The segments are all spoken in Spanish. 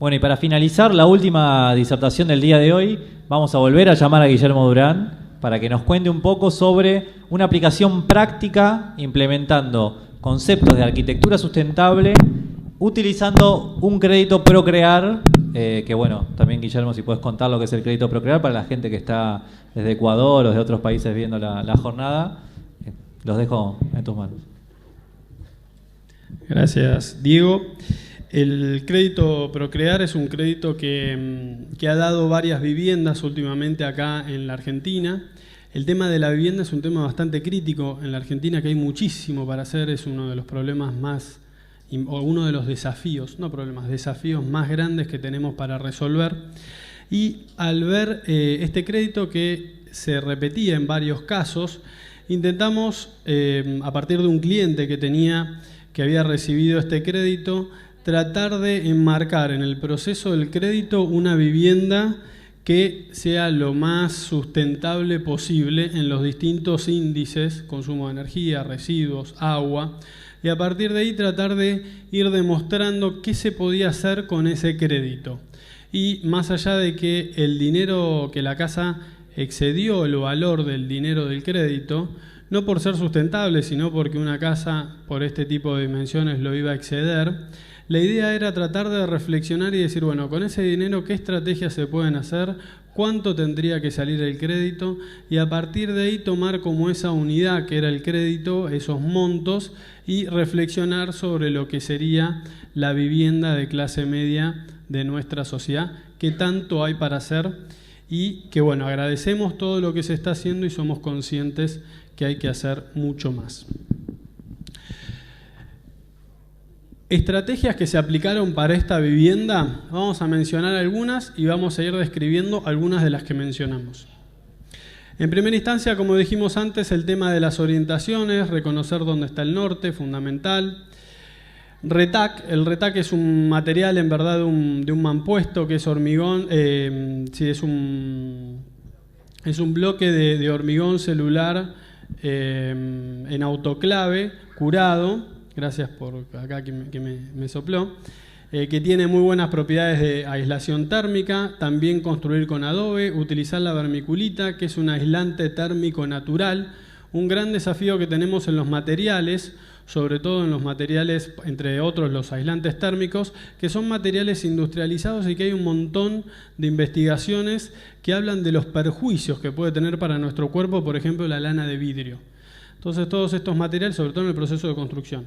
Bueno, y para finalizar la última disertación del día de hoy, vamos a volver a llamar a Guillermo Durán para que nos cuente un poco sobre una aplicación práctica implementando conceptos de arquitectura sustentable utilizando un crédito Procrear, que bueno, también Guillermo, si puedes contar lo que es el crédito Procrear para la gente que está desde Ecuador o de otros países viendo la jornada, los dejo en tus manos. Gracias, Diego. El crédito Procrear es un crédito que ha dado varias viviendas últimamente acá en la Argentina. El tema de la vivienda es un tema bastante crítico en la Argentina, que hay muchísimo para hacer, es uno de los problemas más, o uno de los desafíos, no problemas, desafíos más grandes que tenemos para resolver. Y al ver este crédito que se repetía en varios casos, intentamos, a partir de un cliente que había recibido este crédito, tratar de enmarcar en el proceso del crédito una vivienda que sea lo más sustentable posible en los distintos índices, consumo de energía, residuos, agua, y a partir de ahí tratar de ir demostrando qué se podía hacer con ese crédito. Y más allá de que el dinero, que la casa excedió el valor del dinero del crédito, no por ser sustentable, sino porque una casa por este tipo de dimensiones lo iba a exceder, la idea era tratar de reflexionar y decir, bueno, con ese dinero, ¿qué estrategias se pueden hacer? ¿Cuánto tendría que salir el crédito? Y a partir de ahí tomar como esa unidad que era el crédito, esos montos, y reflexionar sobre lo que sería la vivienda de clase media de nuestra sociedad, qué tanto hay para hacer y que, bueno, agradecemos todo lo que se está haciendo y somos conscientes que hay que hacer mucho más. Estrategias que se aplicaron para esta vivienda, vamos a mencionar algunas y vamos a ir describiendo algunas de las que mencionamos. En primera instancia, como dijimos antes, el tema de las orientaciones, reconocer dónde está el norte, fundamental. Retac, el retac es un material en verdad de un mampuesto que es hormigón, es un bloque de hormigón celular en autoclave, curado. Gracias por acá que me sopló, que tiene muy buenas propiedades de aislación térmica, también construir con adobe, utilizar la vermiculita, que es un aislante térmico natural, un gran desafío que tenemos en los materiales, sobre todo en los materiales, entre otros los aislantes térmicos, que son materiales industrializados y que hay un montón de investigaciones que hablan de los perjuicios que puede tener para nuestro cuerpo, por ejemplo, la lana de vidrio. Entonces todos estos materiales, sobre todo en el proceso de construcción.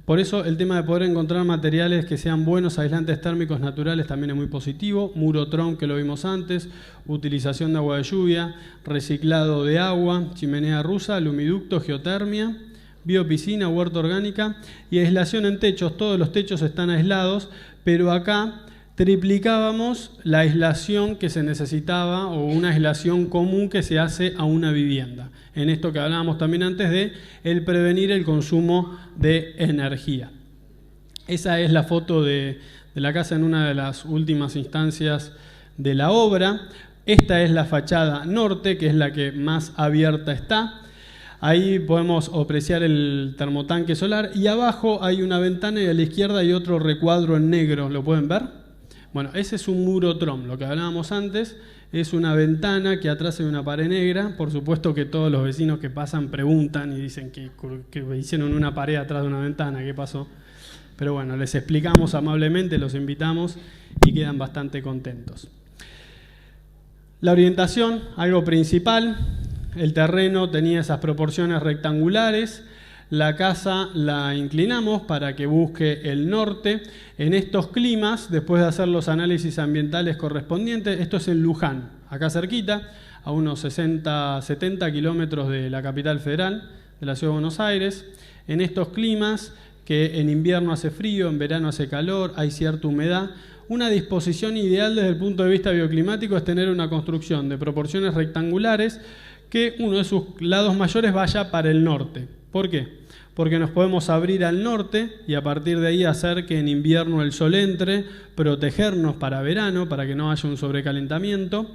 Por eso el tema de poder encontrar materiales que sean buenos aislantes térmicos naturales también es muy positivo. Murotron, que lo vimos antes, utilización de agua de lluvia, reciclado de agua, chimenea rusa, lumiducto, geotermia, biopiscina, huerta orgánica y aislación en techos. Todos los techos están aislados, pero acá triplicábamos la aislación que se necesitaba o una aislación común que se hace a una vivienda. En esto que hablábamos también antes de el prevenir el consumo de energía. Esa es la foto de la casa en una de las últimas instancias de la obra. Esta es la fachada norte, que es la que más abierta está. Ahí podemos apreciar el termotanque solar y abajo hay una ventana y a la izquierda hay otro recuadro en negro. ¿Lo pueden ver? Bueno, ese es un Murotron, lo que hablábamos antes, es una ventana que atrás hay una pared negra. Por supuesto que todos los vecinos que pasan preguntan y dicen que hicieron una pared atrás de una ventana, ¿qué pasó? Pero bueno, les explicamos amablemente, los invitamos y quedan bastante contentos. La orientación, algo principal, el terreno tenía esas proporciones rectangulares. La casa la inclinamos para que busque el norte. En estos climas, después de hacer los análisis ambientales correspondientes, esto es en Luján, acá cerquita, a unos 70 kilómetros de la capital federal, de la ciudad de Buenos Aires. En estos climas, que en invierno hace frío, en verano hace calor, hay cierta humedad, una disposición ideal desde el punto de vista bioclimático es tener una construcción de proporciones rectangulares que uno de sus lados mayores vaya para el norte. ¿Por qué? Porque nos podemos abrir al norte y a partir de ahí hacer que en invierno el sol entre, protegernos para verano, para que no haya un sobrecalentamiento.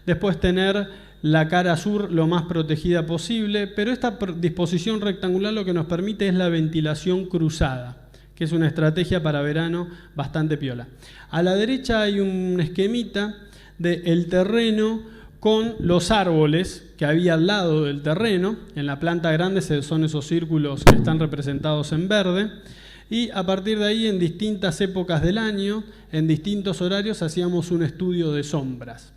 Después tener la cara sur lo más protegida posible, pero esta disposición rectangular lo que nos permite es la ventilación cruzada, que es una estrategia para verano bastante piola. A la derecha hay un esquemita del terreno con los árboles que había al lado del terreno. En la planta grande son esos círculos que están representados en verde. Y a partir de ahí, en distintas épocas del año, en distintos horarios, hacíamos un estudio de sombras.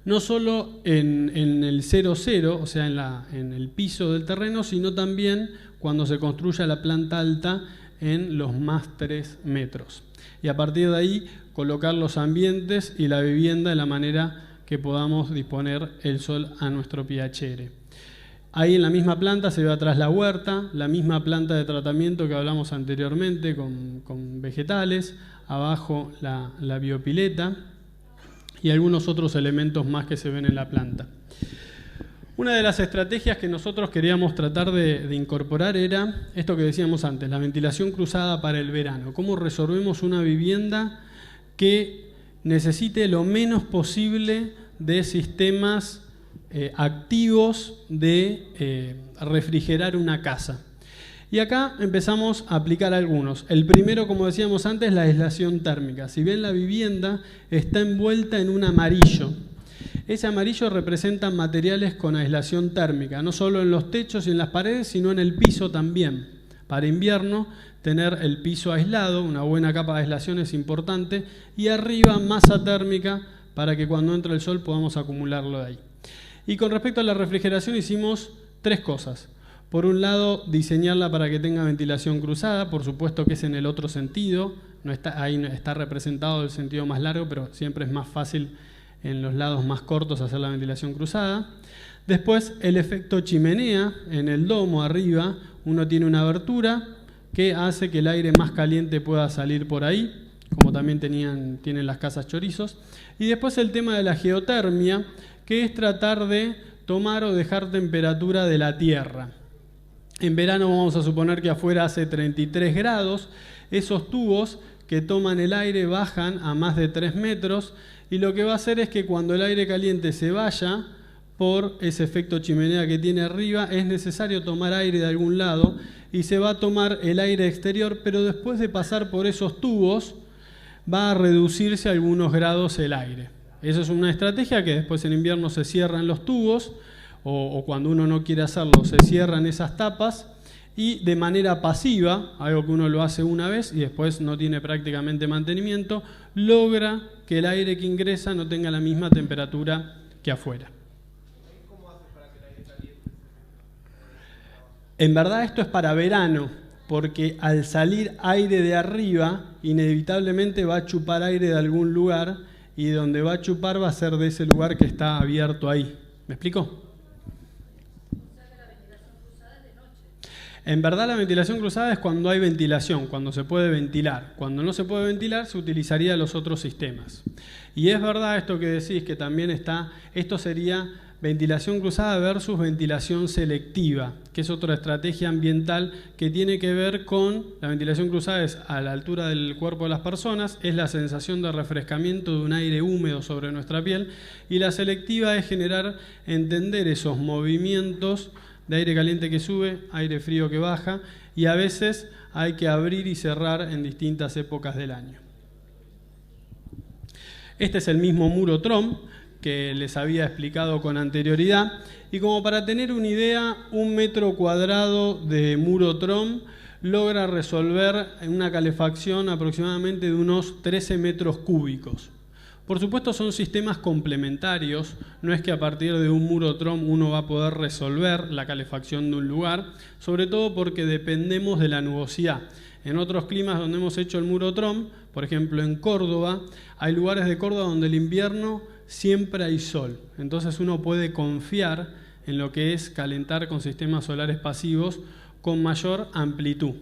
No solo en el 0,0, o sea, en el piso del terreno, sino también cuando se construya la planta alta en los más 3 metros. Y a partir de ahí, colocar los ambientes y la vivienda de la manera que podamos disponer el sol a nuestro PHR. Ahí en la misma planta se ve atrás la huerta, la misma planta de tratamiento que hablamos anteriormente con vegetales, abajo la biopileta y algunos otros elementos más que se ven en la planta. Una de las estrategias que nosotros queríamos tratar de incorporar era esto que decíamos antes, la ventilación cruzada para el verano. ¿Cómo resolvemos una vivienda que necesite lo menos posible de sistemas activos de refrigerar una casa? Y acá empezamos a aplicar algunos. El primero, como decíamos antes, la aislación térmica. Si bien la vivienda está envuelta en un amarillo, ese amarillo representa materiales con aislación térmica, no solo en los techos y en las paredes, sino en el piso también. Para invierno, tener el piso aislado, una buena capa de aislación es importante, y arriba masa térmica para que cuando entre el sol podamos acumularlo de ahí. Y con respecto a la refrigeración hicimos 3 cosas. Por un lado, diseñarla para que tenga ventilación cruzada, por supuesto que es en el otro sentido, ahí está representado el sentido más largo, pero siempre es más fácil en los lados más cortos hacer la ventilación cruzada. Después, el efecto chimenea, en el domo arriba, uno tiene una abertura que hace que el aire más caliente pueda salir por ahí, como también tienen las casas chorizos. Y después el tema de la geotermia, que es tratar de tomar o dejar temperatura de la tierra. En verano vamos a suponer que afuera hace 33 grados, esos tubos que toman el aire bajan a más de 3 metros y lo que va a hacer es que cuando el aire caliente se vaya por ese efecto chimenea que tiene arriba, es necesario tomar aire de algún lado y se va a tomar el aire exterior, pero después de pasar por esos tubos va a reducirse a algunos grados el aire. Eso es una estrategia que después en invierno se cierran los tubos o cuando uno no quiere hacerlo se cierran esas tapas y de manera pasiva, algo que uno lo hace una vez y después no tiene prácticamente mantenimiento, logra que el aire que ingresa no tenga la misma temperatura que afuera. ¿Cómo haces para que el aire caliente? En verdad esto es para verano, porque al salir aire de arriba, inevitablemente va a chupar aire de algún lugar y donde va a chupar va a ser de ese lugar que está abierto ahí. ¿Me explico? En verdad la ventilación cruzada es cuando hay ventilación, cuando se puede ventilar. Cuando no se puede ventilar se utilizaría los otros sistemas. Y es verdad esto que decís, que también esto sería ventilación cruzada versus ventilación selectiva, que es otra estrategia ambiental que tiene que ver con, la ventilación cruzada es a la altura del cuerpo de las personas, es la sensación de refrescamiento de un aire húmedo sobre nuestra piel, y la selectiva es entender esos movimientos de aire caliente que sube, aire frío que baja, y a veces hay que abrir y cerrar en distintas épocas del año. Este es el mismo muro TROM que les había explicado con anterioridad, y como para tener una idea, 1 metro cuadrado de muro TROM logra resolver una calefacción aproximadamente de unos 13 metros cúbicos. Por supuesto son sistemas complementarios, no es que a partir de un muro TROM uno va a poder resolver la calefacción de un lugar, sobre todo porque dependemos de la nubosidad. En otros climas donde hemos hecho el muro TROM, por ejemplo en Córdoba, hay lugares de Córdoba donde el invierno siempre hay sol, entonces uno puede confiar en lo que es calentar con sistemas solares pasivos con mayor amplitud.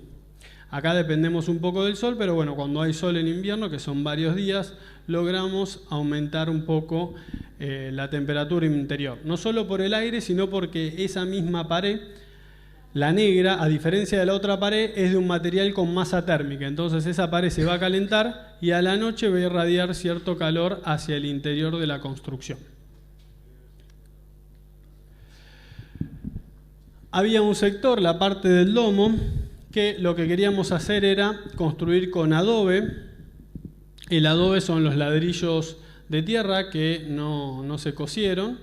Acá dependemos un poco del sol, pero bueno, cuando hay sol en invierno, que son varios días, logramos aumentar un poco la temperatura interior. No solo por el aire, sino porque esa misma pared, la negra, a diferencia de la otra pared, es de un material con masa térmica. Entonces esa pared se va a calentar y a la noche va a irradiar cierto calor hacia el interior de la construcción. Había un sector, la parte del domo, que lo que queríamos hacer era construir con adobe. El adobe son los ladrillos de tierra que no se cosieron,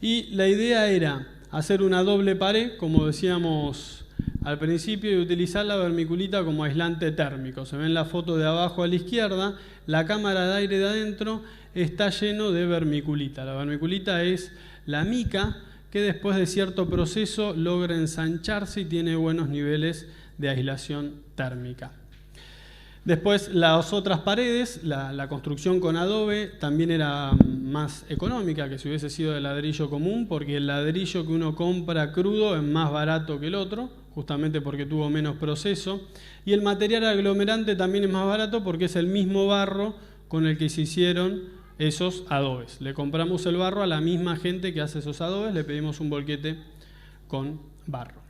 y la idea era hacer una doble pared, como decíamos al principio, y utilizar la vermiculita como aislante térmico. Se ve en la foto de abajo a la izquierda, la cámara de aire de adentro está lleno de vermiculita. La vermiculita es la mica que después de cierto proceso logra ensancharse y tiene buenos niveles de aislación térmica. Después las otras paredes, la construcción con adobe también era más económica que si hubiese sido de ladrillo común, porque el ladrillo que uno compra crudo es más barato que el otro, justamente porque tuvo menos proceso, y el material aglomerante también es más barato porque es el mismo barro con el que se hicieron esos adobes. Le compramos el barro a la misma gente que hace esos adobes, le pedimos un volquete con barro.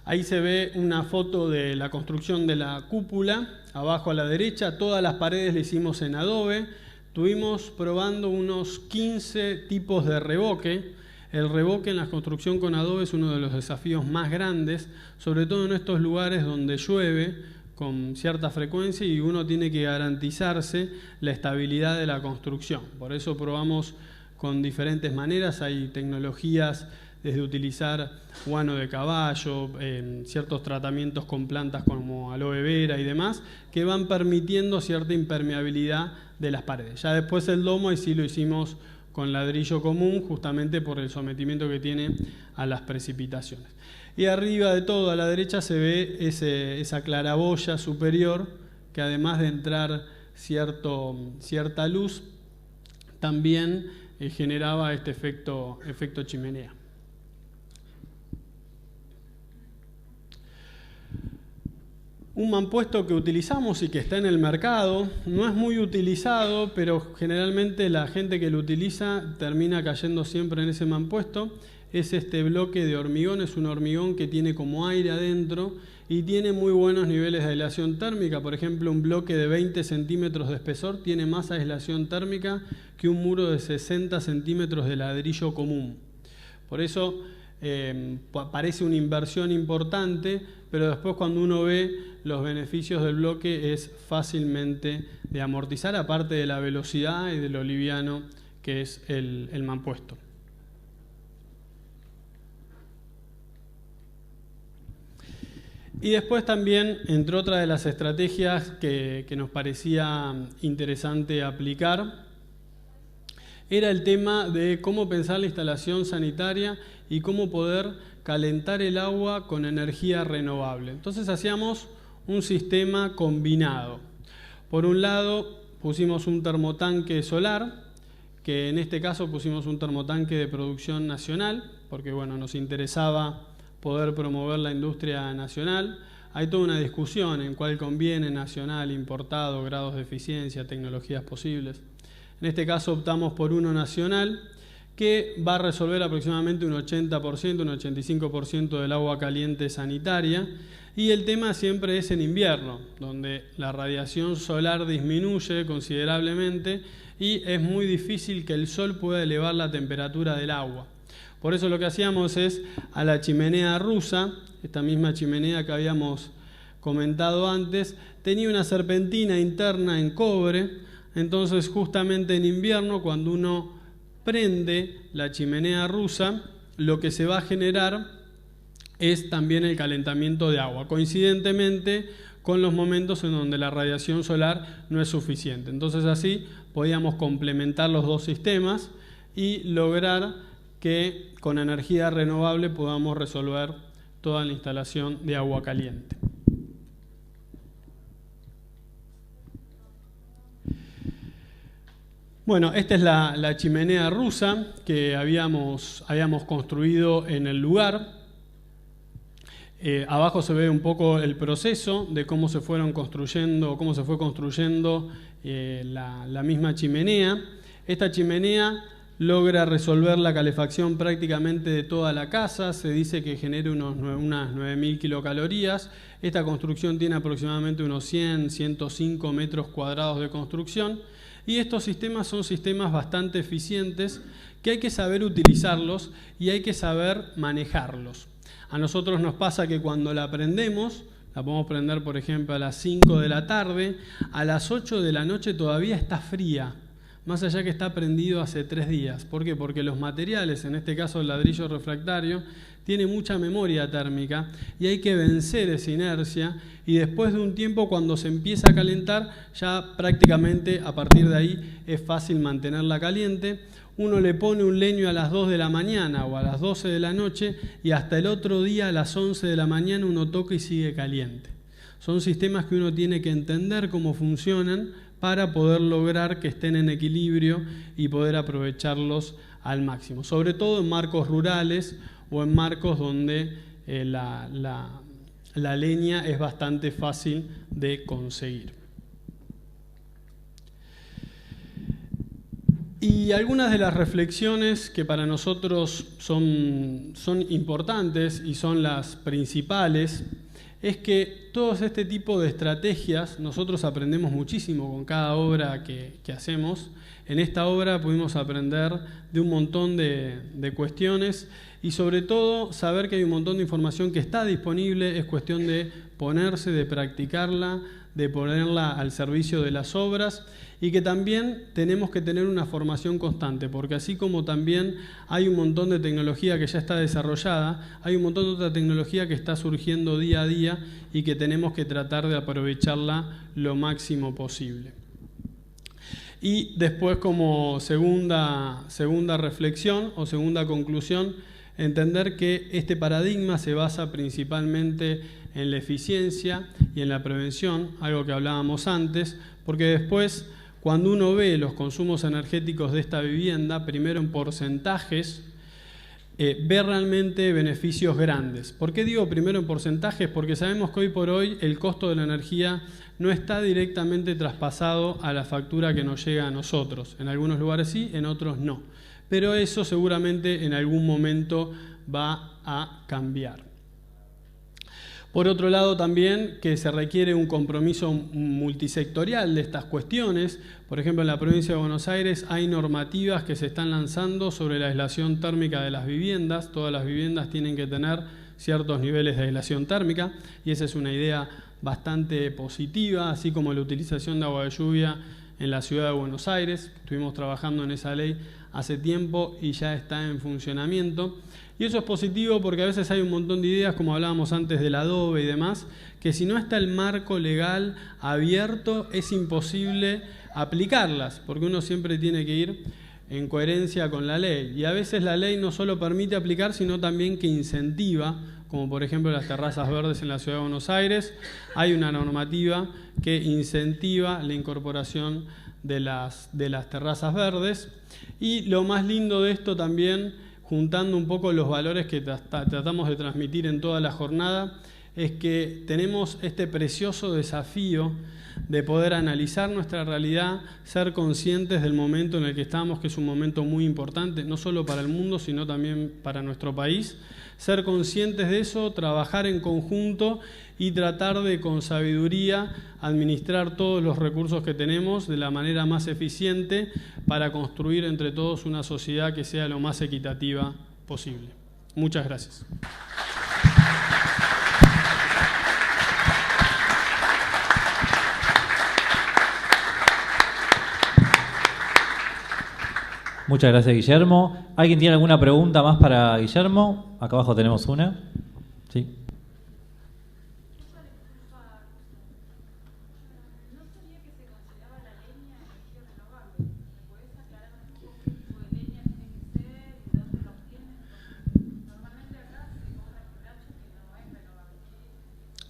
Ahí se ve una foto de la construcción de la cúpula, abajo a la derecha, todas las paredes le hicimos en adobe. Estuvimos probando unos 15 tipos de revoque. El revoque en la construcción con adobe es uno de los desafíos más grandes, sobre todo en estos lugares donde llueve con cierta frecuencia y uno tiene que garantizarse la estabilidad de la construcción. Por eso probamos con diferentes maneras, hay tecnologías desde utilizar guano de caballo, ciertos tratamientos con plantas como aloe vera y demás, que van permitiendo cierta impermeabilidad de las paredes. Ya después el domo, ahí sí lo hicimos con ladrillo común, justamente por el sometimiento que tiene a las precipitaciones. Y arriba de todo, a la derecha, se ve esa claraboya superior, que además de entrar cierta luz, también generaba este efecto chimenea. Un mampuesto que utilizamos y que está en el mercado, no es muy utilizado, pero generalmente la gente que lo utiliza termina cayendo siempre en ese mampuesto, es este bloque de hormigón. Es un hormigón que tiene como aire adentro y tiene muy buenos niveles de aislación térmica. Por ejemplo, un bloque de 20 centímetros de espesor tiene más aislación térmica que un muro de 60 centímetros de ladrillo común. Por eso parece una inversión importante, pero después cuando uno ve los beneficios del bloque es fácilmente de amortizar, aparte de la velocidad y de lo liviano que es el mampuesto. Y después también, entre otras de las estrategias que nos parecía interesante aplicar, era el tema de cómo pensar la instalación sanitaria y cómo poder calentar el agua con energía renovable. Entonces hacíamos un sistema combinado. Por un lado pusimos un termotanque solar, que en este caso pusimos un termotanque de producción nacional, porque bueno, nos interesaba poder promover la industria nacional. Hay toda una discusión en cuál conviene, nacional, importado, grados de eficiencia, tecnologías posibles. En este caso optamos por uno nacional que va a resolver aproximadamente un 80%, un 85% del agua caliente sanitaria. Y el tema siempre es en invierno, donde la radiación solar disminuye considerablemente y es muy difícil que el sol pueda elevar la temperatura del agua. Por eso lo que hacíamos es a la chimenea rusa, esta misma chimenea que habíamos comentado antes, tenía una serpentina interna en cobre. Entonces justamente en invierno, cuando uno prende la chimenea rusa, lo que se va a generar es también el calentamiento de agua, coincidentemente con los momentos en donde la radiación solar no es suficiente. Entonces así podíamos complementar los dos sistemas y lograr que con energía renovable podamos resolver toda la instalación de agua caliente. Bueno, esta es la chimenea rusa que habíamos construido en el lugar. Abajo se ve un poco el proceso de cómo se fue construyendo la misma chimenea. Esta chimenea logra resolver la calefacción prácticamente de toda la casa. Se dice que genera unas 9.000 kilocalorías. Esta construcción tiene aproximadamente unos 105 metros cuadrados de construcción. Y estos sistemas son sistemas bastante eficientes que hay que saber utilizarlos y hay que saber manejarlos. A nosotros nos pasa que cuando la prendemos, la podemos prender por ejemplo a las 5 de la tarde, a las 8 de la noche todavía está fría, más allá que está prendido hace 3 días. ¿Por qué? Porque los materiales, en este caso el ladrillo refractario, tiene mucha memoria térmica y hay que vencer esa inercia, y después de un tiempo, cuando se empieza a calentar, ya prácticamente a partir de ahí es fácil mantenerla caliente. Uno le pone un leño a las 2 de la mañana o a las 12 de la noche y hasta el otro día a las 11 de la mañana uno toca y sigue caliente. Son sistemas que uno tiene que entender cómo funcionan para poder lograr que estén en equilibrio y poder aprovecharlos al máximo, sobre todo en marcos rurales o en marcos donde la leña es bastante fácil de conseguir. Y algunas de las reflexiones que para nosotros son importantes y son las principales es que todo este tipo de estrategias nosotros aprendemos muchísimo con cada obra que hacemos. En esta obra pudimos aprender de un montón de cuestiones y sobre todo saber que hay un montón de información que está disponible. Es cuestión de ponerse, de practicarla, de ponerla al servicio de las obras, y que también tenemos que tener una formación constante, porque así como también hay un montón de tecnología que ya está desarrollada, hay un montón de otra tecnología que está surgiendo día a día y que tenemos que tratar de aprovecharla lo máximo posible. Y después, como segunda reflexión o segunda conclusión, entender que este paradigma se basa principalmente en la eficiencia y en la prevención, algo que hablábamos antes, porque después, cuando uno ve los consumos energéticos de esta vivienda, primero en porcentajes, ve realmente beneficios grandes. ¿Por qué digo primero en porcentajes? Porque sabemos que hoy por hoy el costo de la energía no está directamente traspasado a la factura que nos llega a nosotros. En algunos lugares sí, en otros no. Pero eso seguramente en algún momento va a cambiar. Por otro lado también que se requiere un compromiso multisectorial de estas cuestiones. Por ejemplo, en la provincia de Buenos Aires hay normativas que se están lanzando sobre la aislación térmica de las viviendas. Todas las viviendas tienen que tener ciertos niveles de aislación térmica y esa es una idea bastante positiva, así como la utilización de agua de lluvia en la ciudad de Buenos Aires. Estuvimos trabajando en esa ley hace tiempo y ya está en funcionamiento. Y eso es positivo porque a veces hay un montón de ideas, como hablábamos antes del adobe y demás, que si no está el marco legal abierto es imposible aplicarlas, porque uno siempre tiene que ir en coherencia con la ley. Y a veces la ley no solo permite aplicar, sino también que incentiva, como por ejemplo las terrazas verdes en la ciudad de Buenos Aires. Hay una normativa que incentiva la incorporación de las terrazas verdes. Y lo más lindo de esto también, juntando un poco los valores que tratamos de transmitir en toda la jornada, es que tenemos este precioso desafío de poder analizar nuestra realidad, ser conscientes del momento en el que estamos, que es un momento muy importante, no solo para el mundo, sino también para nuestro país. Ser conscientes de eso, trabajar en conjunto y tratar de, con sabiduría, administrar todos los recursos que tenemos de la manera más eficiente para construir entre todos una sociedad que sea lo más equitativa posible. Muchas gracias. Muchas gracias, Guillermo. ¿Alguien tiene alguna pregunta más para Guillermo? Acá abajo tenemos una. Sí.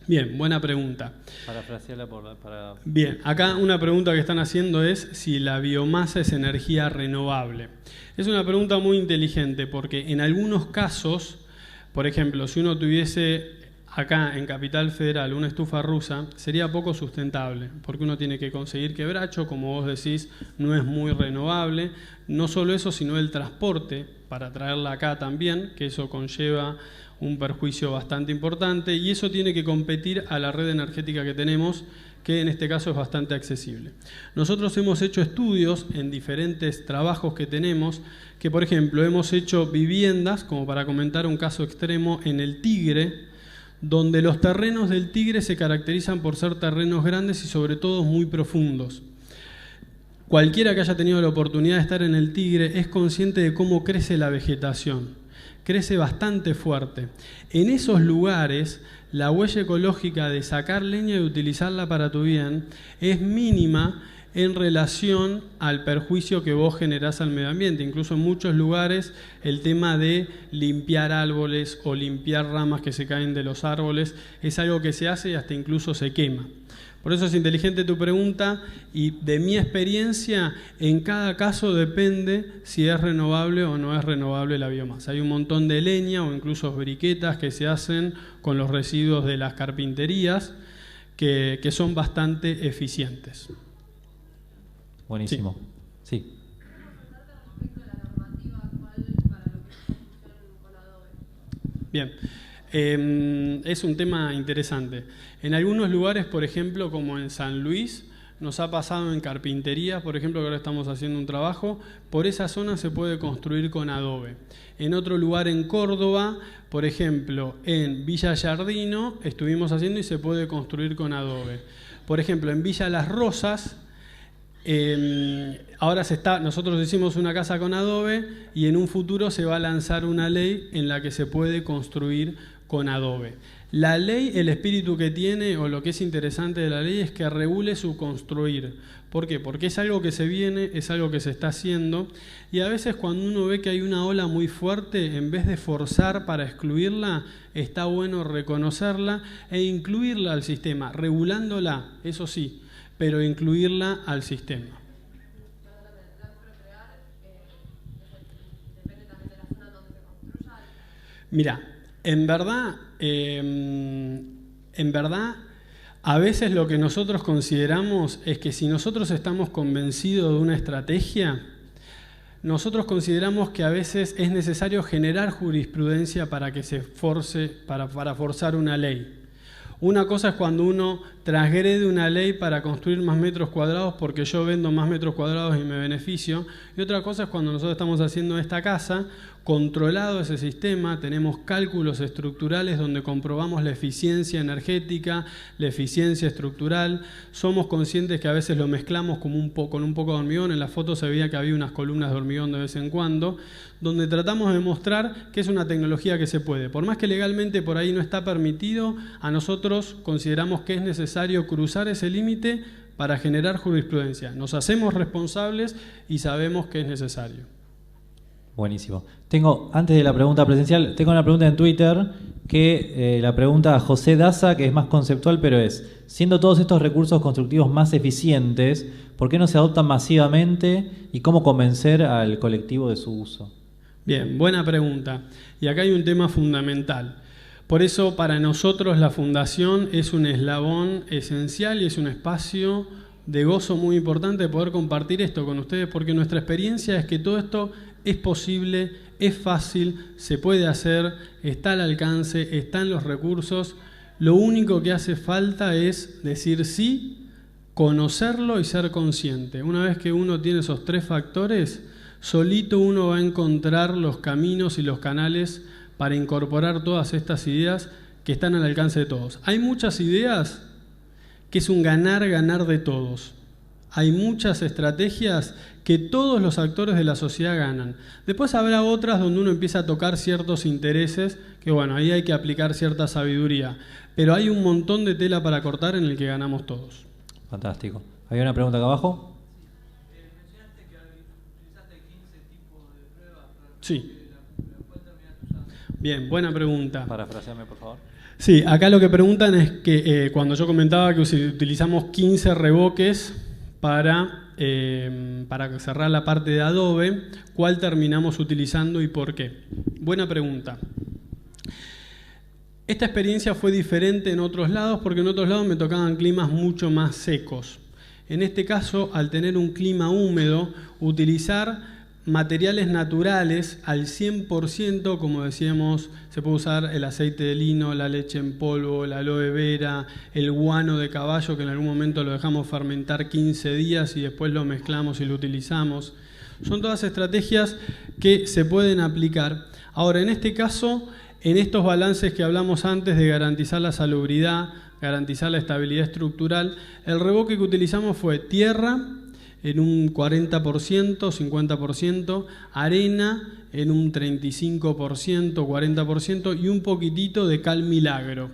Bien, buena pregunta. Parafrasearla para... Bien, acá una pregunta que están haciendo es si la biomasa es energía renovable. Es una pregunta muy inteligente porque en algunos casos, por ejemplo, si uno tuviese acá en Capital Federal una estufa rusa, sería poco sustentable, porque uno tiene que conseguir quebracho, como vos decís, no es muy renovable. No solo eso, sino el transporte para traerla acá también, que eso conlleva un perjuicio bastante importante, y eso tiene que competir a la red energética que tenemos, que en este caso es bastante accesible. Nosotros hemos hecho estudios en diferentes trabajos que tenemos, que por ejemplo hemos hecho viviendas, como para comentar un caso extremo, en el Tigre, donde los terrenos del Tigre se caracterizan por ser terrenos grandes y sobre todo muy profundos. Cualquiera que haya tenido la oportunidad de estar en el Tigre es consciente de cómo crece la vegetación. Crece bastante fuerte. En esos lugares, la huella ecológica de sacar leña y utilizarla para tu bien es mínima en relación al perjuicio que vos generás al medio ambiente. Incluso en muchos lugares el tema de limpiar árboles o limpiar ramas que se caen de los árboles es algo que se hace y hasta incluso se quema. Por eso es inteligente tu pregunta y de mi experiencia, en cada caso depende si es renovable o no es renovable la biomasa. Hay un montón de leña o incluso briquetas que se hacen con los residuos de las carpinterías que son bastante eficientes. Buenísimo. Sí. Bien. Es un tema interesante. En algunos lugares, por ejemplo, como en San Luis, nos ha pasado en carpintería, por ejemplo, que ahora estamos haciendo un trabajo, por esa zona se puede construir con adobe. En otro lugar en Córdoba, por ejemplo, en Villa Yardino, estuvimos haciendo y se puede construir con adobe. Por ejemplo, en Villa Las Rosas, ahora nosotros hicimos una casa con adobe y en un futuro se va a lanzar una ley en la que se puede construir con adobe. La ley, el espíritu que tiene, o lo que es interesante de la ley, es que regule su construir. ¿Por qué? Porque es algo que se viene, es algo que se está haciendo, y a veces cuando uno ve que hay una ola muy fuerte, en vez de forzar para excluirla, está bueno reconocerla e incluirla al sistema, regulándola, eso sí, pero incluirla al sistema. Mira, en verdad, a veces lo que nosotros consideramos es que si nosotros estamos convencidos de una estrategia, nosotros consideramos que a veces es necesario generar jurisprudencia para que se force, para forzar una ley. Una cosa es cuando uno transgrede una ley para construir más metros cuadrados porque yo vendo más metros cuadrados y me beneficio. Y otra cosa es cuando nosotros estamos haciendo esta casa, controlado ese sistema, tenemos cálculos estructurales donde comprobamos la eficiencia energética, la eficiencia estructural. Somos conscientes que a veces lo mezclamos con un poco de hormigón. En la foto se veía que había unas columnas de hormigón de vez en cuando, donde tratamos de mostrar que es una tecnología que se puede. Por más que legalmente por ahí no está permitido, a nosotros consideramos que es necesario cruzar ese límite para generar jurisprudencia. Nos hacemos responsables y sabemos que es necesario. Buenísimo. Antes de la pregunta presencial, tengo una pregunta en Twitter que la pregunta a José Daza, que es más conceptual, pero siendo todos estos recursos constructivos más eficientes, ¿por qué no se adoptan masivamente y cómo convencer al colectivo de su uso? Bien, buena pregunta. Y acá hay un tema fundamental. Por eso, para nosotros la Fundación es un eslabón esencial y es un espacio de gozo muy importante de poder compartir esto con ustedes, porque nuestra experiencia es que todo esto es posible, es fácil, se puede hacer, está al alcance, están los recursos. Lo único que hace falta es decir sí, conocerlo y ser consciente. Una vez que uno tiene esos tres factores, solito uno va a encontrar los caminos y los canales para incorporar todas estas ideas que están al alcance de todos. Hay muchas ideas que es un ganar-ganar de todos. Hay muchas estrategias que todos los actores de la sociedad ganan. Después habrá otras donde uno empieza a tocar ciertos intereses, que bueno, ahí hay que aplicar cierta sabiduría. Pero hay un montón de tela para cortar en el que ganamos todos. Fantástico. ¿Había una pregunta acá abajo? Mencionaste que utilizaste 15 tipos de pruebas. Sí. Bien, buena pregunta. Parafraseame, por favor. Sí, acá lo que preguntan es que cuando yo comentaba que utilizamos 15 revoques para cerrar la parte de Adobe, ¿cuál terminamos utilizando y por qué? Buena pregunta. Esta experiencia fue diferente en otros lados porque en otros lados me tocaban climas mucho más secos. En este caso, al tener un clima húmedo, utilizar materiales naturales al 100%, como decíamos, se puede usar el aceite de lino, la leche en polvo, la aloe vera, el guano de caballo, que en algún momento lo dejamos fermentar 15 días y después lo mezclamos y lo utilizamos. Son todas estrategias que se pueden aplicar. Ahora, en este caso, en estos balances que hablamos antes de garantizar la salubridad, garantizar la estabilidad estructural, el revoque que utilizamos fue tierra en un 40%, 50%, arena en un 35%, 40% y un poquitito de cal milagro.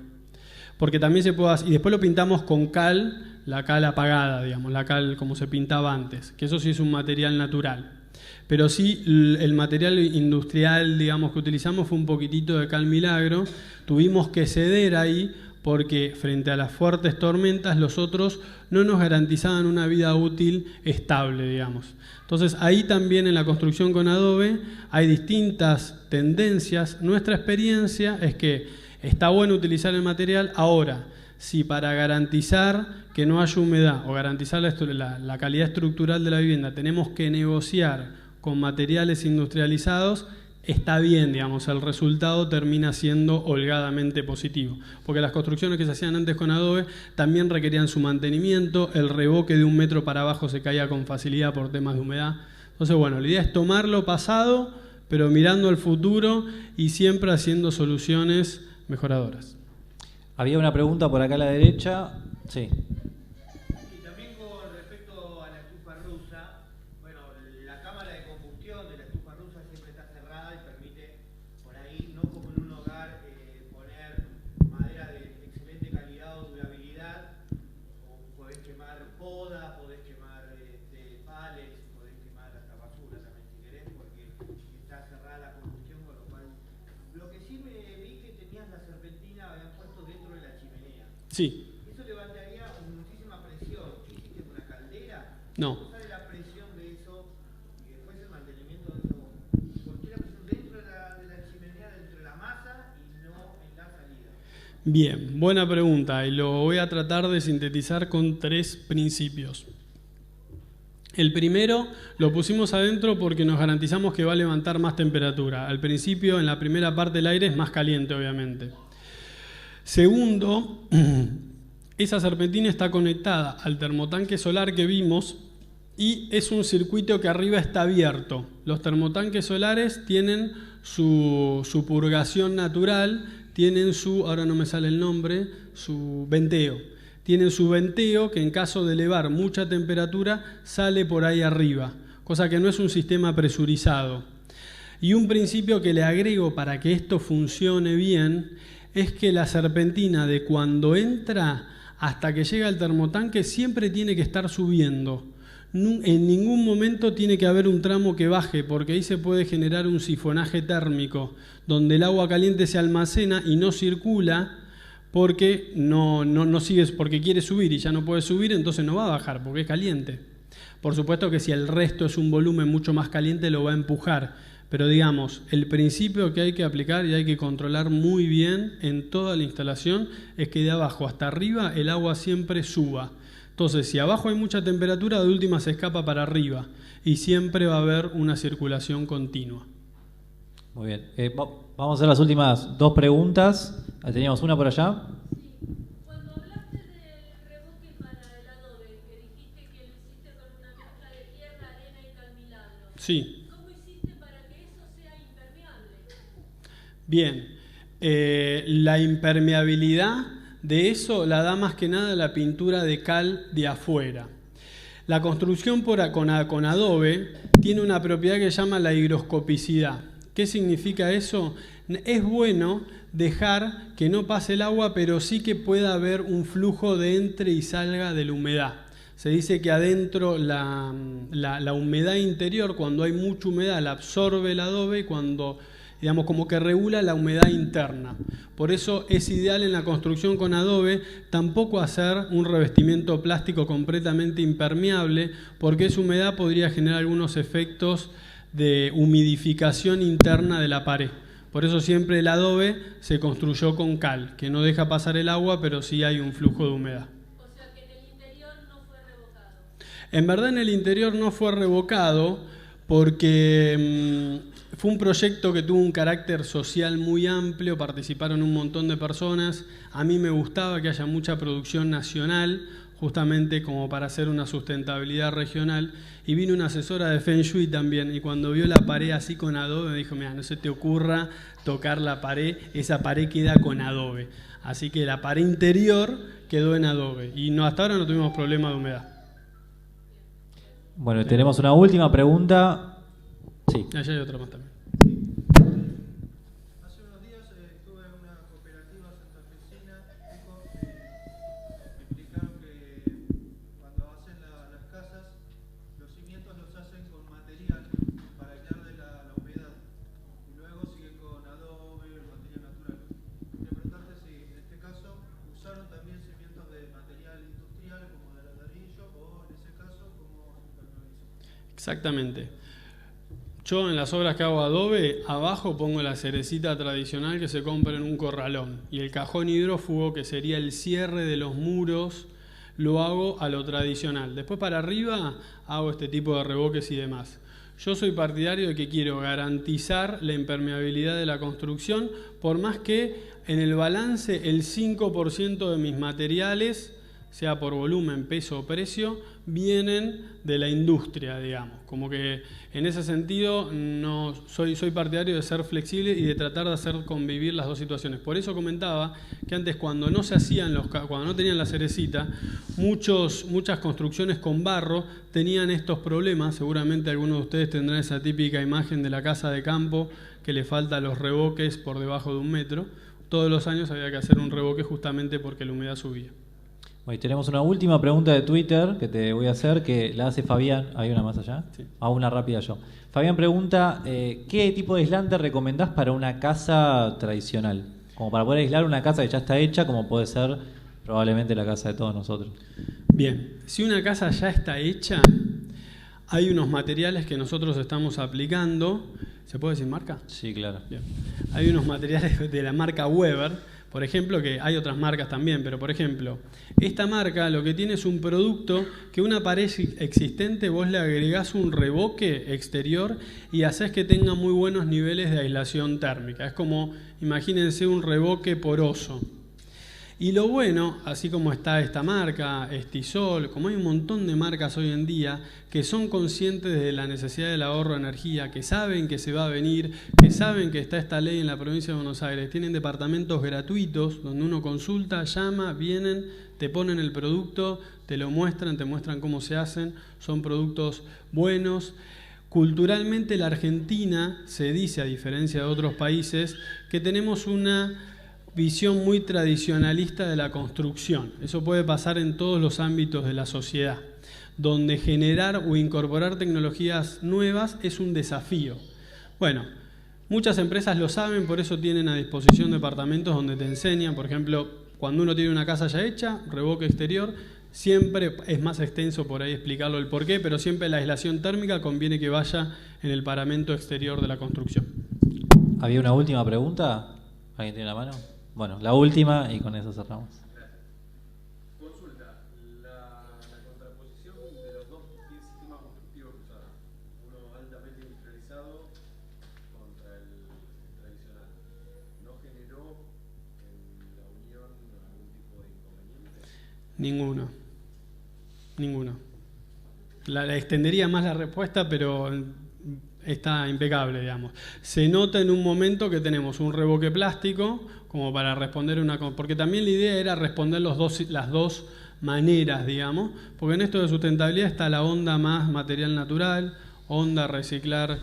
Porque también se puede hacer, y después lo pintamos con cal, la cal apagada, digamos, la cal como se pintaba antes, que eso sí es un material natural. Pero sí, el material industrial, digamos, que utilizamos fue un poquitito de cal milagro. Tuvimos que ceder ahí porque frente a las fuertes tormentas los otros no nos garantizaban una vida útil estable, digamos. Entonces ahí también en la construcción con adobe hay distintas tendencias. Nuestra experiencia es que está bueno utilizar el material. Ahora, si para garantizar que no haya humedad o garantizar la calidad estructural de la vivienda tenemos que negociar con materiales industrializados, está bien, digamos, el resultado termina siendo holgadamente positivo. Porque las construcciones que se hacían antes con adobe también requerían su mantenimiento, el revoque de 1 metro para abajo se caía con facilidad por temas de humedad. Entonces, bueno, la idea es tomar lo pasado, pero mirando al futuro y siempre haciendo soluciones mejoradoras. Había una pregunta por acá a la derecha. Sí. Y también con respecto a la estufa rusa, bueno, la cámara de combustión de la estufa rusa siempre está cerrada y permite, por ahí, no como en un hogar, poner madera de excelente calidad o durabilidad, o podés quemar poda, podés quemar pallets, podés quemar hasta basura también si querés, porque está cerrada la combustión, con lo cual... Lo que sí me vi que tenías la serpentina, habían puesto dentro de la chimenea. Sí. Eso levantaría muchísima presión. ¿Qué hiciste? ¿Una caldera? No. ¿Cómo sale la presión de eso? Y después el mantenimiento de eso. ¿Por qué la presión dentro de la chimenea, dentro de la masa y no en la salida? Bien, buena pregunta y lo voy a tratar de sintetizar con 3 principios. El primero lo pusimos adentro porque nos garantizamos que va a levantar más temperatura. Al principio, en la primera parte del aire es más caliente, obviamente. Segundo, esa serpentina está conectada al termotanque solar que vimos y es un circuito que arriba está abierto. Los termotanques solares tienen su purgación natural, tienen ahora no me sale el nombre, su venteo. Tienen su venteo que en caso de elevar mucha temperatura sale por ahí arriba, cosa que no es un sistema presurizado. Y un principio que le agrego para que esto funcione bien es que la serpentina de cuando entra hasta que llega al termotanque siempre tiene que estar subiendo. En ningún momento tiene que haber un tramo que baje, porque ahí se puede generar un sifonaje térmico, donde el agua caliente se almacena y no circula porque no sigues, porque quiere subir y ya no puede subir, entonces no va a bajar porque es caliente. Por supuesto que si el resto es un volumen mucho más caliente lo va a empujar, pero digamos, el principio que hay que aplicar y hay que controlar muy bien en toda la instalación es que de abajo hasta arriba el agua siempre suba. Entonces, si abajo hay mucha temperatura, de última se escapa para arriba y siempre va a haber una circulación continua. Muy bien. Vamos a hacer las últimas 2 preguntas. Teníamos una por allá. Sí. Cuando hablaste del revoque para el adobe, que dijiste que lo hiciste con una mezcla de tierra, arena y cal milagro. Sí. ¿Cómo hiciste para que eso sea impermeable? Bien. La impermeabilidad de eso la da más que nada la pintura de cal de afuera. La construcción con adobe tiene una propiedad que se llama la higroscopicidad. ¿Qué significa eso? Es bueno dejar que no pase el agua, pero sí que pueda haber un flujo de entre y salga de la humedad. Se dice que adentro la humedad interior, cuando hay mucha humedad, la absorbe el adobe, cuando, digamos, como que regula la humedad interna. Por eso es ideal en la construcción con adobe tampoco hacer un revestimiento plástico completamente impermeable, porque esa humedad podría generar algunos efectos de humidificación interna de la pared. Por eso siempre el adobe se construyó con cal, que no deja pasar el agua, pero sí hay un flujo de humedad. O sea que en el interior no fue revocado. En verdad en el interior no fue revocado porque fue un proyecto que tuvo un carácter social muy amplio, participaron un montón de personas. A mí me gustaba que haya mucha producción nacional, justamente como para hacer una sustentabilidad regional. Y vino una asesora de Feng Shui también, y cuando vio la pared así con adobe, me dijo, mira, no se te ocurra tocar la pared, esa pared queda con adobe. Así que la pared interior quedó en adobe, y no, hasta ahora no tuvimos problema de humedad. Bueno, tenemos una última pregunta. Sí. Allá hay otra más también. Hace unos días estuve en una cooperativa santafesina y me explicaron que cuando hacen las casas, los cimientos los hacen con material para aislar de la humedad y luego siguen con adobe, material natural. Quería preguntarte si en este caso usaron también cimientos de material industrial como de ladrillo o en ese caso cómo se impermeabilizó. Exactamente. Yo en las obras que hago adobe, abajo pongo la cerecita tradicional que se compra en un corralón, y el cajón hidrófugo, que sería el cierre de los muros, lo hago a lo tradicional. Después para arriba hago este tipo de revoques y demás. Yo soy partidario de que quiero garantizar la impermeabilidad de la construcción, por más que en el balance el 5% de mis materiales, sea por volumen, peso o precio, vienen de la industria, digamos. Como que en ese sentido no soy partidario de ser flexible y de tratar de hacer convivir las dos situaciones. Por eso comentaba que antes, cuando no se hacían cuando no tenían la cerecita, muchas construcciones con barro tenían estos problemas. Seguramente algunos de ustedes tendrán esa típica imagen de la casa de campo que le falta los revoques por debajo de 1 metro. Todos los años había que hacer un revoque justamente porque la humedad subía. Hoy tenemos una última pregunta de Twitter que te voy a hacer, que la hace Fabián. ¿Hay una más allá? Sí. Una rápida yo. Fabián pregunta, ¿qué tipo de aislante recomendás para una casa tradicional? Como para poder aislar una casa que ya está hecha, como puede ser probablemente la casa de todos nosotros. Bien, si una casa ya está hecha, hay unos materiales que nosotros estamos aplicando. ¿Se puede decir marca? Sí, claro. Bien. Hay unos materiales de la marca Weber, por ejemplo, que hay otras marcas también, pero por ejemplo, esta marca lo que tiene es un producto que una pared existente vos le agregás un revoque exterior y haces que tenga muy buenos niveles de aislación térmica. Es como, imagínense, un revoque poroso. Y lo bueno, así como está esta marca, Estisol, como hay un montón de marcas hoy en día que son conscientes de la necesidad del ahorro de energía, que saben que se va a venir, que saben que está esta ley en la provincia de Buenos Aires, tienen departamentos gratuitos donde uno consulta, llama, vienen, te ponen el producto, te lo muestran, te muestran cómo se hacen, son productos buenos. Culturalmente la Argentina se dice, a diferencia de otros países, que tenemos una visión muy tradicionalista de la construcción. Eso puede pasar en todos los ámbitos de la sociedad, donde generar o incorporar tecnologías nuevas es un desafío. Bueno, muchas empresas lo saben, por eso tienen a disposición departamentos donde te enseñan. Por ejemplo, cuando uno tiene una casa ya hecha, revoque exterior, siempre es más extenso por ahí explicarlo el porqué, pero siempre la aislación térmica conviene que vaya en el paramento exterior de la construcción. ¿Había una última pregunta? ¿Alguien tiene la mano? Bueno, la última y con eso cerramos. Consulta, la contraposición de los dos sistemas constructivos que usaron, uno altamente industrializado contra el tradicional, ¿no generó en la unión algún tipo de inconveniente? Ninguno. La extendería más la respuesta, pero está impecable, digamos. Se nota en un momento que tenemos un revoque plástico como para responder porque también la idea era responder las dos maneras, digamos, porque en esto de sustentabilidad está la onda más material natural, onda reciclar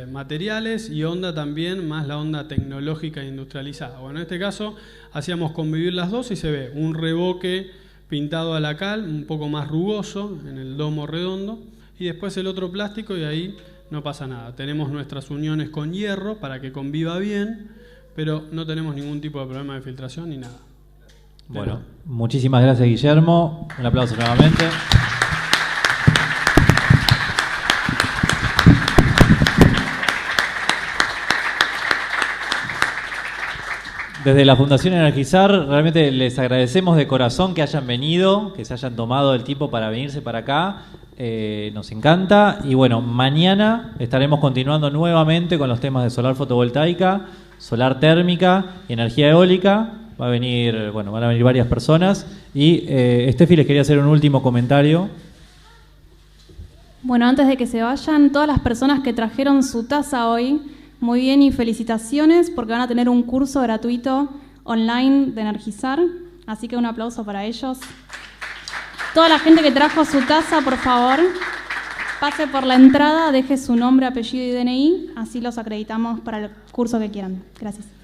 materiales, y onda también más la onda tecnológica e industrializada. Bueno, en este caso hacíamos convivir las dos y se ve un revoque pintado a la cal, un poco más rugoso en el domo redondo, y después el otro plástico, y ahí no pasa nada. Tenemos nuestras uniones con hierro para que conviva bien, pero no tenemos ningún tipo de problema de filtración ni nada. Bueno, muchísimas gracias, Guillermo. Un aplauso nuevamente. Desde la Fundación Energizar, realmente les agradecemos de corazón que hayan venido, que se hayan tomado el tiempo para venirse para acá. nos encanta. Y bueno, mañana estaremos continuando nuevamente con los temas de solar fotovoltaica, solar térmica y energía eólica. Van a venir varias personas. Y Steffi les quería hacer un último comentario. Bueno, antes de que se vayan, todas las personas que trajeron su taza hoy, muy bien y felicitaciones porque van a tener un curso gratuito online de Energizar. Así que un aplauso para ellos. Toda la gente que trajo su taza, por favor, pase por la entrada, deje su nombre, apellido y DNI, así los acreditamos para el curso que quieran. Gracias.